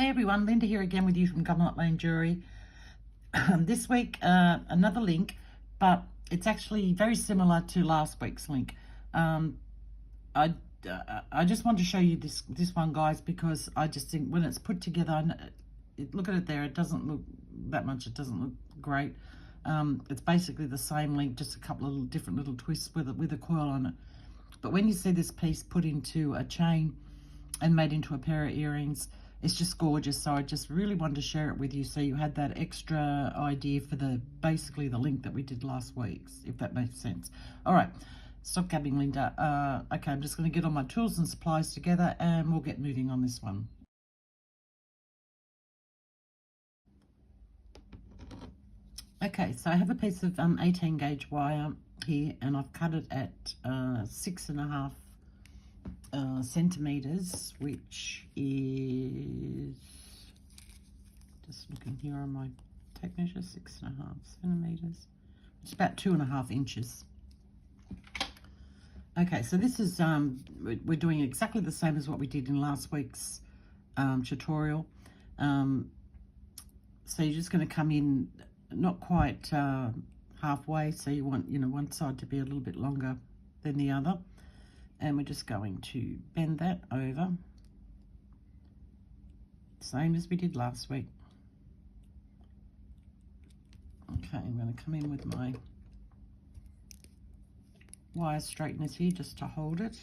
Hey everyone, Linda here again with you from Gunlock Lane Jewelry. This week, another link, but it's actually very similar to last week's link. I just want to show you this one, guys, because I just think when it's put together, look at it there, it doesn't look that much, it doesn't look great. It's basically the same link, just a couple of different little twists with a coil on it. But when you see this piece put into a chain and made into a pair of earrings, it's just gorgeous. So I just really wanted to share it with you so you had that extra idea for basically the link that we did last week, if that makes sense. All right, stop gabbing, Linda. Okay, I'm just going to get all my tools and supplies together and we'll get moving on this one. Okay, so I have a piece of 18 gauge wire here and I've cut it at 6.5 centimeters, which is, just looking here on my tape measure, 6.5 centimeters, it's about 2.5 inches. Okay, so this is we're doing exactly the same as what we did in last week's tutorial. So you're just going to come in not quite halfway, so you want one side to be a little bit longer than the other. And we're just going to bend that over, same as we did last week. Okay, I'm going to come in with my wire straighteners here just to hold it.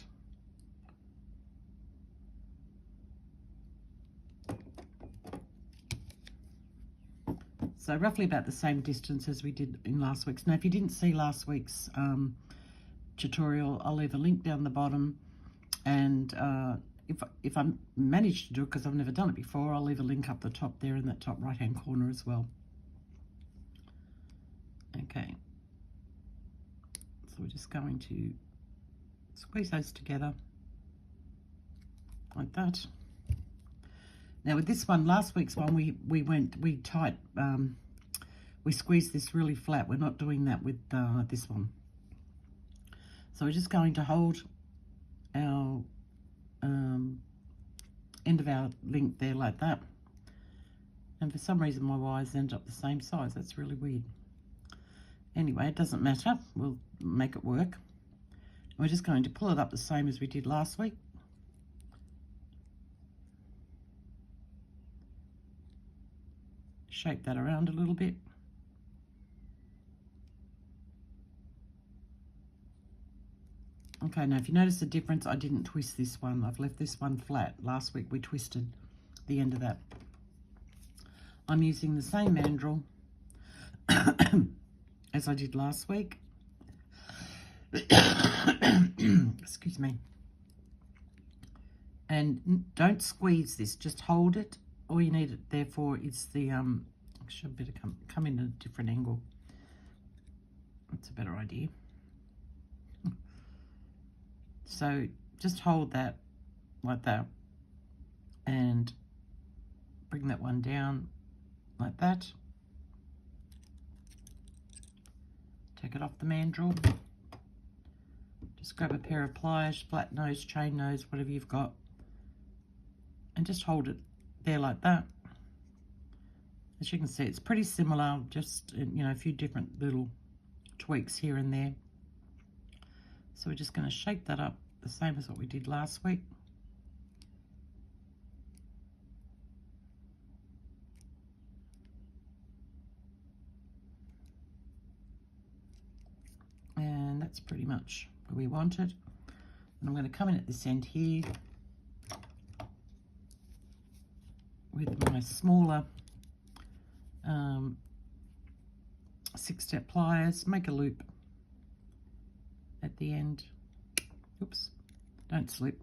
So roughly about the same distance as we did in last week's. Now, if you didn't see last week's tutorial, I'll leave a link down the bottom, and if I manage to do it, because I've never done it before, I'll leave a link up the top there in that top right hand corner as well. Okay, so we're just going to squeeze those together like that. Now with this one, last week's one, we squeezed this really flat. We're not doing that with this one. So we're just going to hold our end of our link there like that. And for some reason my wires end up the same size. That's really weird. Anyway, it doesn't matter. We'll make it work. And we're just going to pull it up the same as we did last week. Shape that around a little bit. Okay, now if you notice the difference, I didn't twist this one. I've left this one flat. Last week we twisted the end of that. I'm using the same mandrel as I did last week. Excuse me. And don't squeeze this, just hold it. All you need it there for is the, I should better come in at a different angle. That's a better idea. So just hold that like that and bring that one down like that. Take it off the mandrel. Just grab a pair of pliers, flat nose, chain nose, whatever you've got, and just hold it there like that. As you can see, it's pretty similar, just a few different little tweaks here and there. So we're just going to shape that up the same as what we did last week. And that's pretty much where we want it. And I'm going to come in at this end here with my smaller 6-step pliers, make a loop at the end. Oops, don't slip.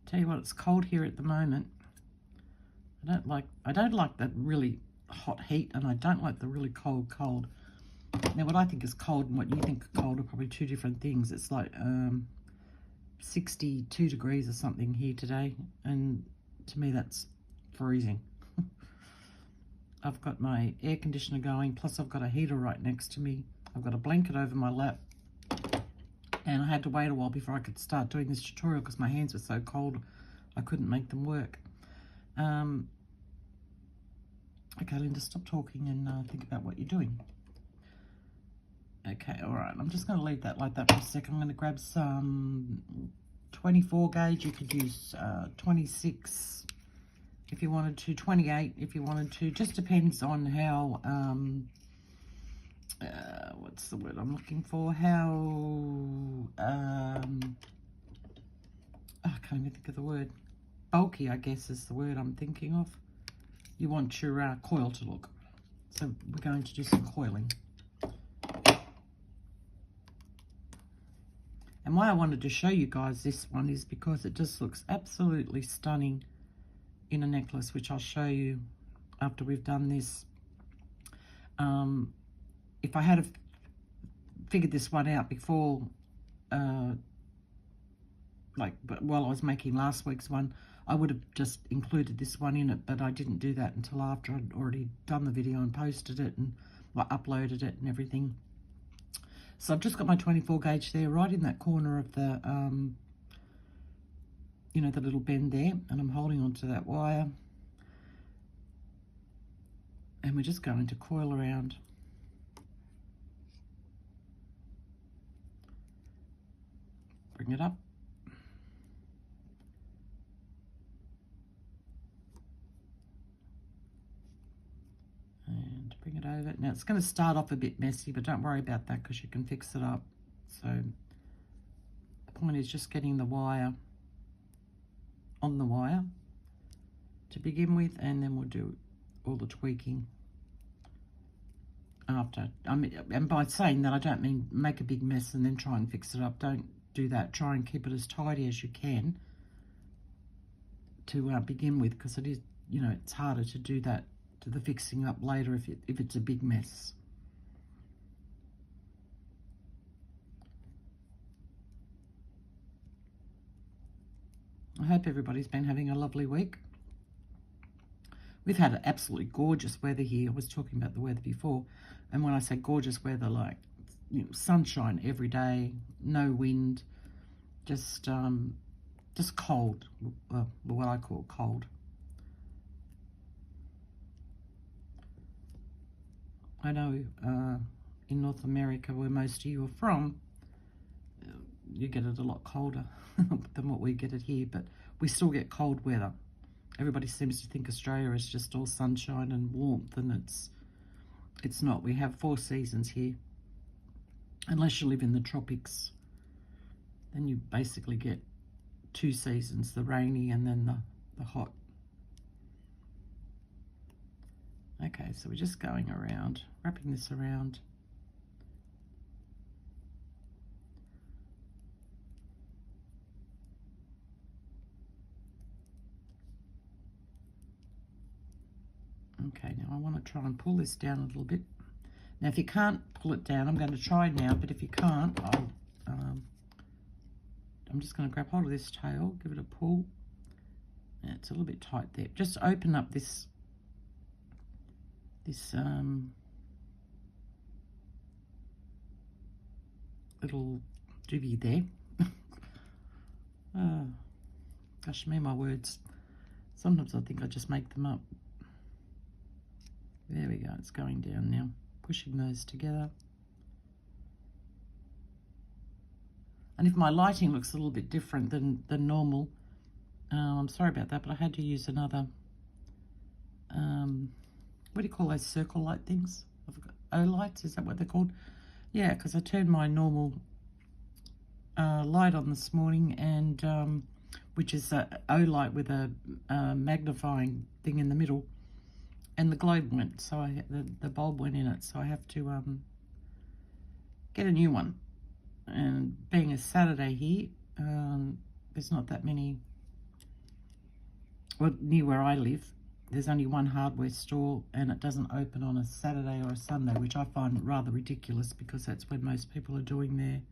Tell you what, it's cold here at the moment. I don't like that really hot heat, and I don't like the really cold. Now what I think is cold and what you think are cold are probably two different things. It's like 62 degrees or something here today, and to me that's freezing. I've got my air conditioner going, plus I've got a heater right next to me. I've got a blanket over my lap. And I had to wait a while before I could start doing this tutorial because my hands were so cold I couldn't make them work. Okay, Linda, stop talking and think about what you're doing. Okay, all right. I'm just going to leave that like that for a second. I'm going to grab some 24 gauge. You could use 26 if you wanted to, 28 if you wanted to. Just depends on how, what's the word I'm looking for? How, I can't even think of the word. Bulky, I guess, is the word I'm thinking of. You want your coil to look. So we're going to do some coiling. And why I wanted to show you guys this one is because it just looks absolutely stunning in a necklace, which I'll show you after we've done this. If I had figured this one out before, while I was making last week's one, I would have just included this one in it, but I didn't do that until after I'd already done the video and posted it and uploaded it and everything. So I've just got my 24 gauge there, right in that corner of the, you know, the little bend there, and I'm holding onto that wire. And we're just going to coil around. Bring it up. And bring it over. Now it's going to start off a bit messy, but don't worry about that because you can fix it up. So the point is just getting the wire on the wire to begin with, and then we'll do all the tweaking after. And by saying that, I don't mean make a big mess and then try and fix it up. Don't do that. Try and keep it as tidy as you can to begin with, because it is, you know, it's harder to do that, to the fixing up later if it's a big mess. I hope everybody's been having a lovely week. We've had an absolutely gorgeous weather here. I was talking about the weather before, and when I say gorgeous weather, like, you know, sunshine every day, no wind, just cold, what I call cold. I know in North America, where most of you are from, you get it a lot colder than what we get it here, but we still get cold weather. Everybody seems to think Australia is just all sunshine and warmth, and it's not. We have 4 seasons here. Unless you live in the tropics, then you basically get 2 seasons, the rainy and then the hot. Okay, so we're just going around, wrapping this around. Okay, now I want to try and pull this down a little bit. Now, if you can't pull it down, I'm going to try now, but if you can't, I'm just going to grab hold of this tail, give it a pull. Yeah, it's a little bit tight there. Just open up this little divvy there. Gosh, me, my words. Sometimes I think I just make them up. There we go, it's going down now. Pushing those together. And if my lighting looks a little bit different than normal, I'm sorry about that, but I had to use another, what do you call those circle light things? O-lights, is that what they're called? Yeah, because I turned my normal light on this morning, and which is a O-light with a magnifying thing in the middle, and the globe went, so the bulb went in it, so I have to get a new one. And being a Saturday here, there's not that many, well, near where I live, there's only one hardware store, and it doesn't open on a Saturday or a Sunday, which I find rather ridiculous, because that's when most people are doing their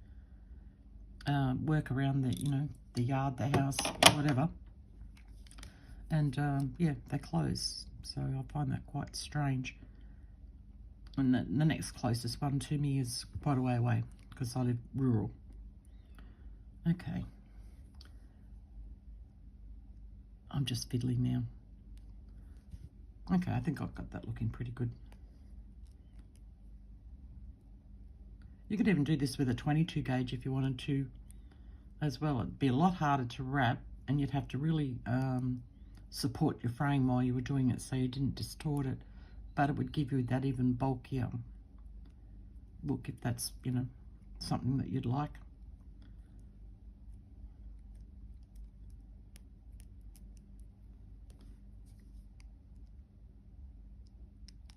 work around the, you know, the yard, the house, whatever. And yeah, they close. so I find that quite strange. And the next closest one to me is quite a way away because I live rural. Okay. I'm just fiddling now. Okay, I think I've got that looking pretty good. You could even do this with a 22 gauge if you wanted to as well. It'd be a lot harder to wrap, and you'd have to really support your frame while you were doing it so you didn't distort it, but it would give you that even bulkier look if that's, you know, something that you'd like.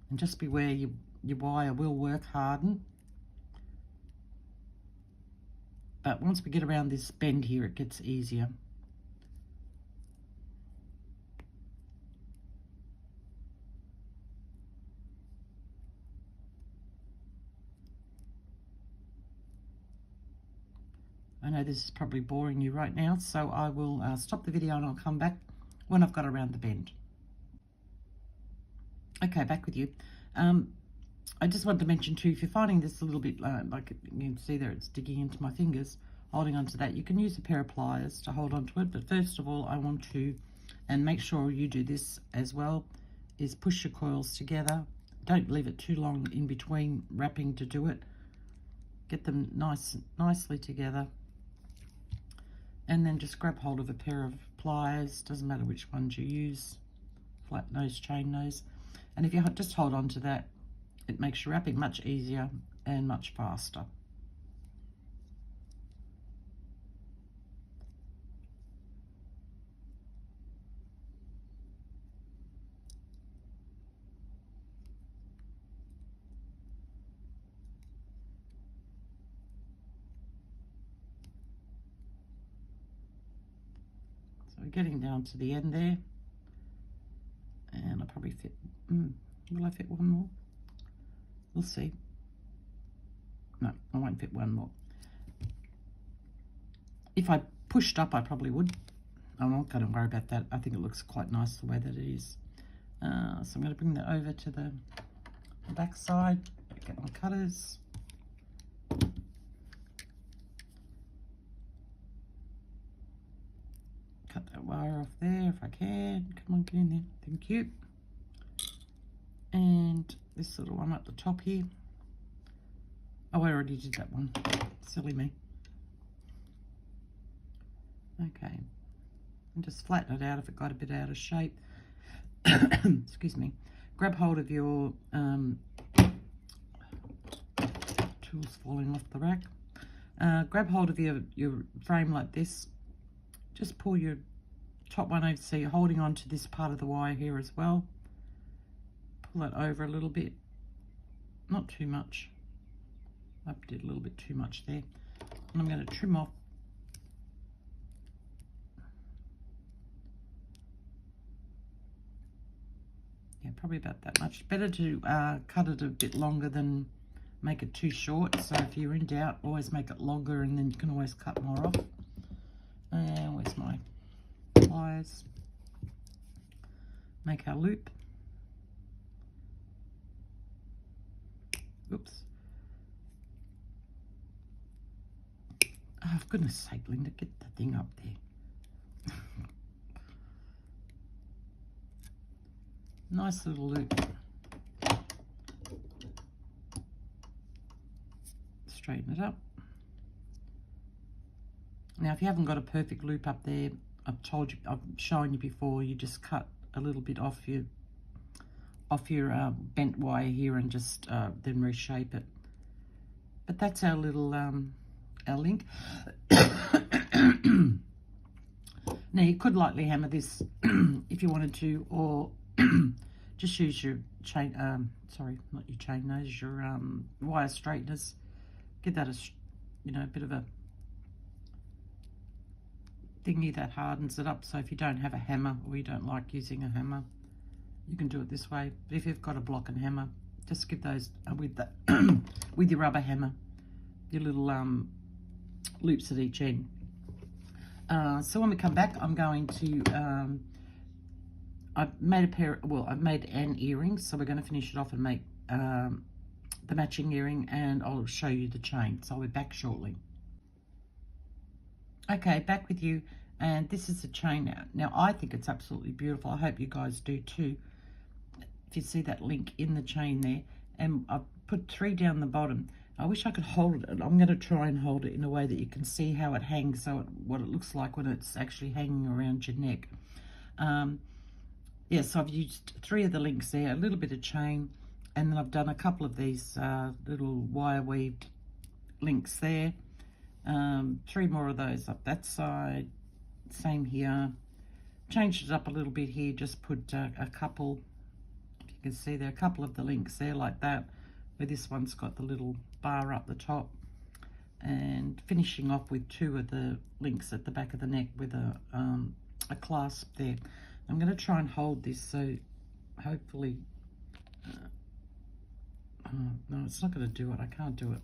And just beware your wire will work harden. But once we get around this bend here, it gets easier. I know this is probably boring you right now, so I will stop the video and I'll come back when I've got around the bend. Okay, back with you. I just wanted to mention too, if you're finding this a little bit like you can see there, it's digging into my fingers, holding onto that, you can use a pair of pliers to hold onto it. But first of all, I want to, and make sure you do this as well, is push your coils together. Don't leave it too long in between wrapping to do it. Get them nicely together. And then just grab hold of a pair of pliers, doesn't matter which ones you use, flat nose, chain nose. And if you just hold on to that, it makes your wrapping much easier and much faster. So we're getting down to the end there. And I'll probably fit, will I fit one more? We'll see. No, I won't fit one more. If I pushed up, I probably would. I'm not going to worry about that. I think it looks quite nice the way that it is. So I'm going to bring that over to the back side. Get my cutters. Cut that wire off there if I can. Come on, get in there. Thank you. And this little one up the top here. Oh, I already did that one. Silly me. Okay. And just flatten it out if it got a bit out of shape. Excuse me. Grab hold of your tools falling off the rack. Grab hold of your frame like this. Just pull your top one over so you're holding on to this part of the wire here as well. Pull that over a little bit, not too much. I did a little bit too much there. And I'm going to trim off. Yeah, probably about that much. Better to cut it a bit longer than make it too short. So if you're in doubt, always make it longer and then you can always cut more off. And where's my pliers? Make our loop. Oops. Oh, for goodness sake, Linda, get the thing up there. Nice little loop. Straighten it up. Now, if you haven't got a perfect loop up there, I've shown you before, you just cut a little bit off your bent wire here and just then reshape it. But that's our little our link. Now you could lightly hammer this if you wanted to, or just use your chain, sorry, not your chain nose, your wire straighteners. Give that a, you know, a bit of a thingy that hardens it up. So if you don't have a hammer or you don't like using a hammer, you can do it this way. But if you've got a block and hammer, just give those with the with your rubber hammer, your little loops at each end. So when we come back, I'm going to I've made a pair, well, I've made an earring, so we're going to finish it off and make the matching earring, and I'll show you the chain. So I'll be back shortly. Okay, back with you, and this is the chain now. Now, I think it's absolutely beautiful. I hope you guys do too. If you see that link in the chain there, and I've put 3 down the bottom. I wish I could hold it. I'm going to try and hold it in a way that you can see how it hangs, so what it looks like when it's actually hanging around your neck. Yeah, so I've used 3 of the links there, a little bit of chain, and then I've done a couple of these little wire weaved links there. 3 more of those up that side, same here. Changed it up a little bit here, just put a couple, if you can see there, a couple of the links there like that, where this one's got the little bar up the top, and finishing off with 2 of the links at the back of the neck with a clasp there. I'm going to try and hold this, so hopefully, no, it's not going to do it. I can't do it.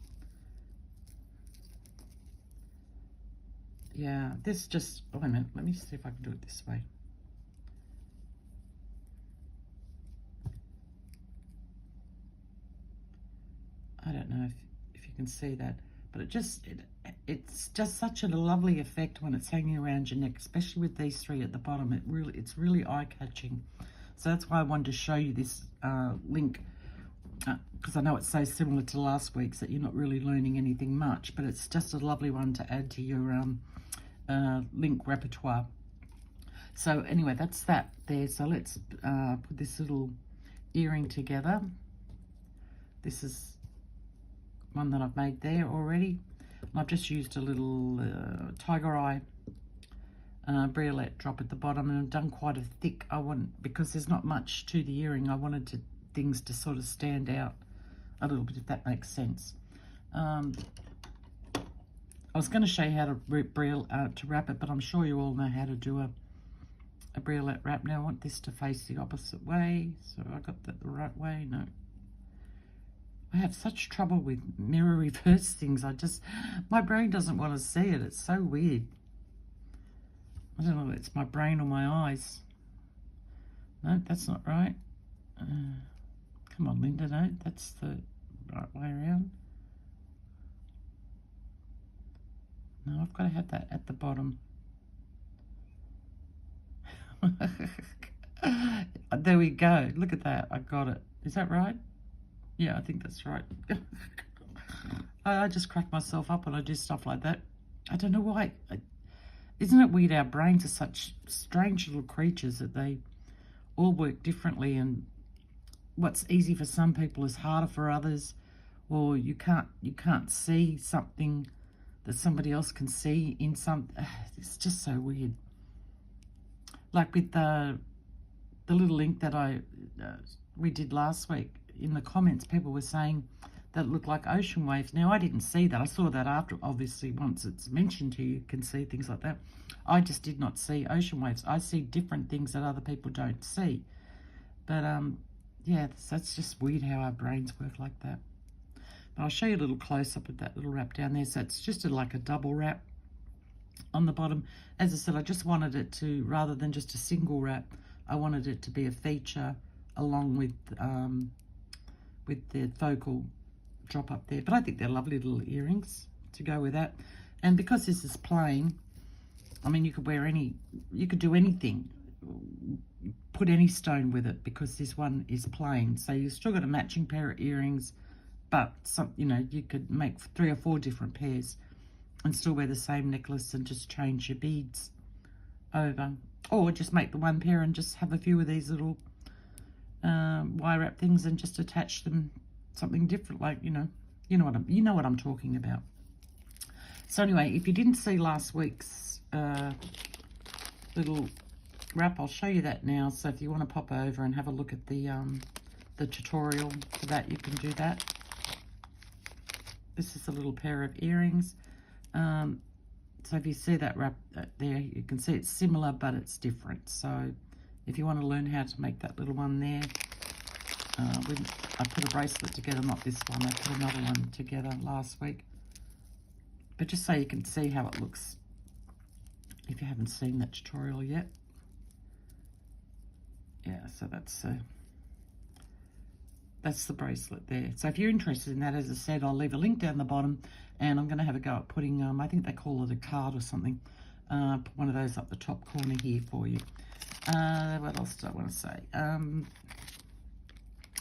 Yeah, this just, oh, wait a minute, let me see if I can do it this way. I don't know if you can see that, but it's just such a lovely effect when it's hanging around your neck, especially with these 3 at the bottom. It's really eye-catching. So that's why I wanted to show you this link, because I know it's so similar to last week's that you're not really learning anything much, but it's just a lovely one to add to your link repertoire. So anyway, that's that there. So let's put this little earring together. This is one that I've made there already. And I've just used a little tiger eye briolette drop at the bottom, and I've done quite a thick, because there's not much to the earring, I wanted things to sort of stand out a little bit, if that makes sense. I was going to show you how to wrap it, but I'm sure you all know how to do a briolette wrap. Now I want this to face the opposite way, so I got that the right way. No, I have such trouble with mirror reverse things. My brain doesn't want to see it. It's so weird. I don't know if it's my brain or my eyes. No, that's not right. Come on, Linda, no, that's the right way around. No, I've got to have that at the bottom. There we go. Look at that. I got it. Is that right? Yeah, I think that's right. I just crack myself up when I do stuff like that. I don't know why. Isn't it weird? Our brains are such strange little creatures that they all work differently, and what's easy for some people is harder for others, or you can't see something that somebody else can see in some. It's just so weird. Like with the little link that we did last week, in the comments people were saying that looked like ocean waves. Now I didn't see that. I saw that after, obviously, once it's mentioned to you, you can see things like that. I just did not see ocean waves. I see different things that other people don't see. But yeah, that's just weird how our brains work like that. But I'll show you a little close-up of that little wrap down there. So it's just like a double wrap on the bottom. As I said, I just wanted it to, rather than just a single wrap, I wanted it to be a feature along with the focal drop up there. But I think they're lovely little earrings to go with that. And because this is plain, I mean, you could do anything, put any stone with it, because this one is plain. So you've still got a matching pair of earrings, but you could make 3 or 4 different pairs and still wear the same necklace and just change your beads over, or just make the one pair and just have a few of these little wire wrap things and just attach them something different, like you know what I'm talking about. So anyway, if you didn't see last week's little wrap, I'll show you that now. So if you want to pop over and have a look at the tutorial for that, you can do that. This is a little pair of earrings. So if you see that wrap there, you can see it's similar, but it's different. So if you want to learn how to make that little one there, I put a bracelet together, not this one, I put another one together last week. But just so you can see how it looks, if you haven't seen that tutorial yet. yeah, so that's the bracelet there. So if you're interested in that, as I said, I'll leave a link down the bottom, and I'm going to have a go at putting, I think they call it a card or something. Put one of those up the top corner here for you. What else do I want to say?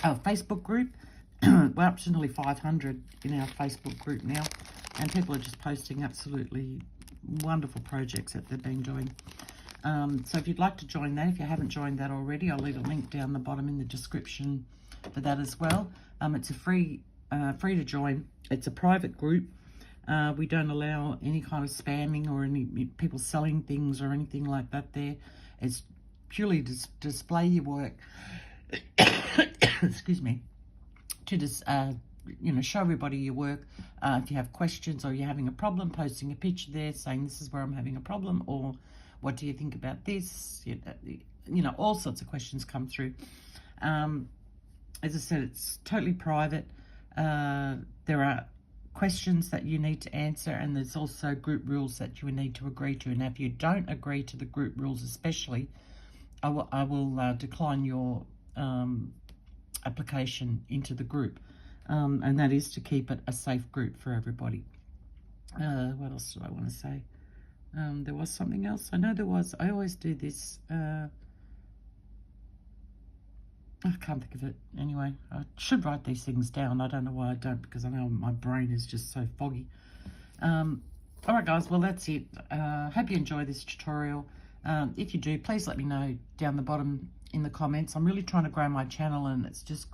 Facebook group. We're up to nearly 500 in our Facebook group now, and people are just posting absolutely wonderful projects that they've been doing. So if you'd like to join that, if you haven't joined that already, I'll leave a link down the bottom in the description for that as well. It's a free to join. It's a private group. We don't allow any kind of spamming or any people selling things or anything like that there. It's purely to display your work. Excuse me. To just, you know, show everybody your work. If you have questions or you're having a problem, posting a picture there saying this is where I'm having a problem, or what do you think about this? You know, all sorts of questions come through. As I said, it's totally private. There are questions that you need to answer, and there's also group rules that you need to agree to. And if you don't agree to the group rules especially, I will decline your application into the group. And that is to keep it a safe group for everybody. What else do I want to say? There was something else. I know there was. I always do this. I can't think of it. Anyway, I should write these things down. I don't know why I don't, because I know my brain is just so foggy. All right, guys. Well, that's it. Hope you enjoy this tutorial. If you do, please let me know down the bottom in the comments. I'm really trying to grow my channel, and it's just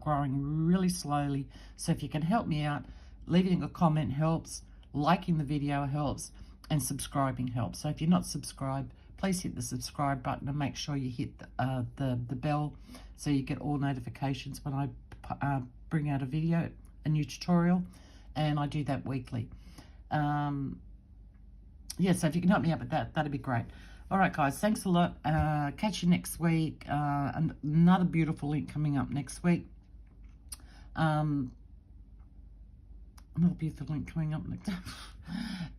growing really slowly. So if you can help me out, leaving a comment helps, liking the video helps, and subscribing helps. So if you're not subscribed, please hit the subscribe button and make sure you hit the bell so you get all notifications when I bring out a video, a new tutorial, and I do that weekly. Yeah, so if you can help me out with that, that'd be great. All right, guys, thanks a lot. Catch you next week. Another beautiful link coming up next week. Another beautiful link coming up next.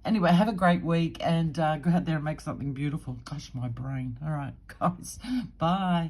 Anyway, have a great week, and go out there and make something beautiful. Gosh, my brain. All right, guys. Bye.